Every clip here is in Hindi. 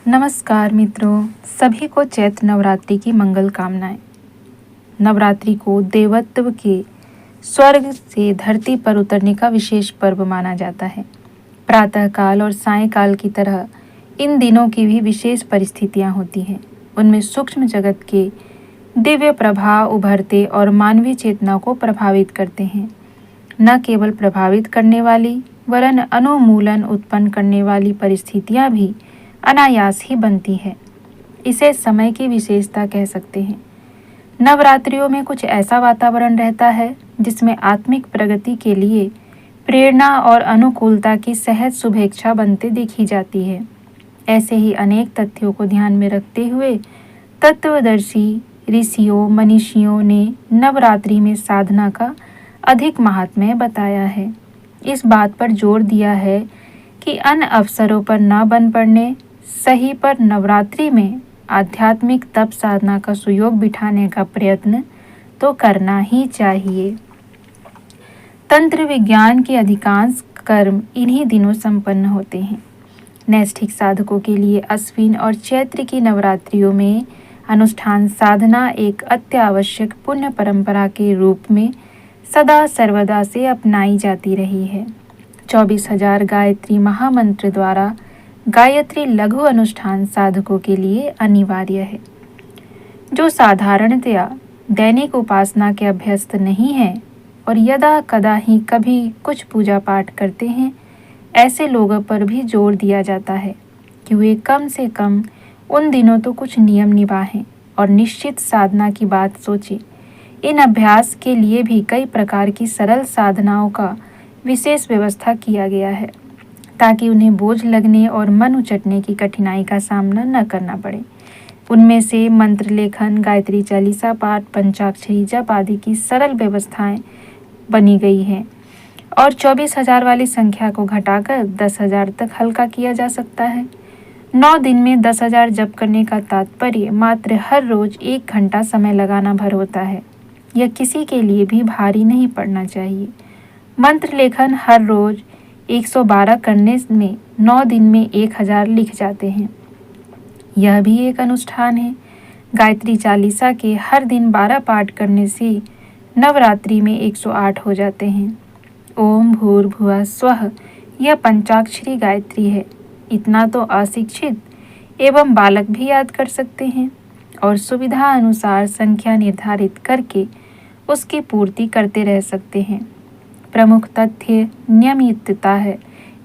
नमस्कार मित्रों, सभी को चैत्र नवरात्रि की मंगल कामनाएं। नवरात्रि को देवत्व के स्वर्ग से धरती पर उतरने का विशेष पर्व माना जाता है। प्रातःकाल और सायंकाल की तरह इन दिनों की भी विशेष परिस्थितियां होती हैं। उनमें सूक्ष्म जगत के दिव्य प्रभाव उभरते और मानवीय चेतना को प्रभावित करते हैं। न केवल प्रभावित करने वाली वरन अनुमूलन उत्पन्न करने वाली परिस्थितियां भी अनायास ही बनती है। इसे समय की विशेषता कह सकते हैं। नवरात्रियों में कुछ ऐसा वातावरण रहता है जिसमें आत्मिक प्रगति के लिए प्रेरणा और अनुकूलता की सहज शुभेच्छा बनते देखी जाती है। ऐसे ही अनेक तथ्यों को ध्यान में रखते हुए तत्वदर्शी ऋषियों मनीषियों ने नवरात्रि में साधना का अधिक महात्म्य बताया है। इस बात पर जोर दिया है कि अन्य अवसरों पर न बन पड़ने सही पर नवरात्रि में आध्यात्मिक तप साधना का सुयोग बिठाने का प्रयत्न तो करना ही चाहिए। तंत्र विज्ञान के अधिकांश कर्म इन्हीं दिनों संपन्न होते हैं। नैष्ठिक साधकों के लिए अश्विन और चैत्र की नवरात्रियों में अनुष्ठान साधना एक अत्यावश्यक पुण्य परंपरा के रूप में सदा सर्वदा से अपनाई जाती रही है। 24,000 गायत्री महामंत्र द्वारा गायत्री लघु अनुष्ठान साधकों के लिए अनिवार्य है। जो साधारणतया दैनिक उपासना के अभ्यस्त नहीं हैं और यदा कदा ही कभी कुछ पूजा पाठ करते हैं, ऐसे लोगों पर भी जोर दिया जाता है कि वे कम से कम उन दिनों तो कुछ नियम निभाएं और निश्चित साधना की बात सोचें। इन अभ्यास के लिए भी कई प्रकार की सरल साधनाओं का विशेष व्यवस्था किया गया है ताकि उन्हें बोझ लगने और मन उचटने की कठिनाई का सामना न करना पड़े। उनमें से मंत्र लेखन, गायत्री चालीसा पाठ, पंचाक्षरी जप आदि की सरल व्यवस्थाएं बनी गई हैं और 24,000 वाली संख्या को घटाकर 10,000 तक हल्का किया जा सकता है। 9 दिन में 10,000 जप करने का तात्पर्य मात्र हर रोज 1 घंटा समय लगाना भर होता है। यह किसी के लिए भी भारी नहीं पड़ना चाहिए। मंत्र लेखन हर रोज 112 करने में 9 दिन में 1,000 लिख जाते हैं। यह भी एक अनुष्ठान है। गायत्री चालीसा के हर दिन 12 पाठ करने से नवरात्रि में 108 हो जाते हैं। ओम भूर्भुवः स्वः यह पंचाक्षरी गायत्री है। इतना तो अशिक्षित एवं बालक भी याद कर सकते हैं और सुविधा अनुसार संख्या निर्धारित करके उसकी पूर्ति करते रह सकते हैं। प्रमुख तथ्य नियमितता है,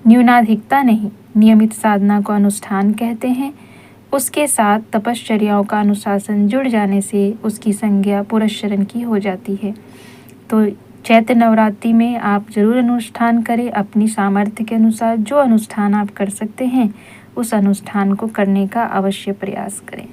न्यूनाधिकता नहीं। नियमित साधना को अनुष्ठान कहते हैं। उसके साथ तपश्चर्याओं का अनुशासन जुड़ जाने से उसकी संज्ञा पुरस्चरण की हो जाती है। तो चैत्र नवरात्रि में आप जरूर अनुष्ठान करें। अपनी सामर्थ्य के अनुसार जो अनुष्ठान आप कर सकते हैं उस अनुष्ठान को करने का अवश्य प्रयास करें।